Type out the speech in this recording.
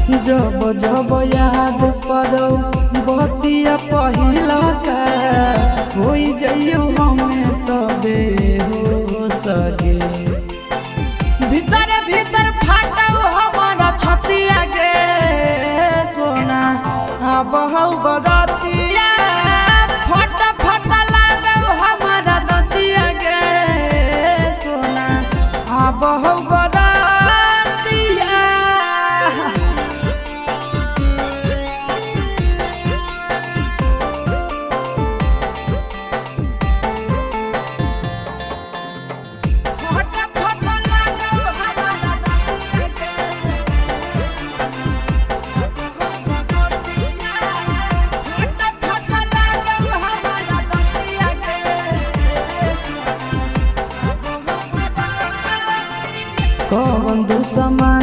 जब जब याद करो बतिया पहिला का हो जाइयो हमें तबे हो सके भीतर भीतर फाटो हमारा छतिया गे सोना अब हौ बरतिया फट फट लागो हमारा दतिया गे सोना अब हौ बरतिया कौन दुश्मन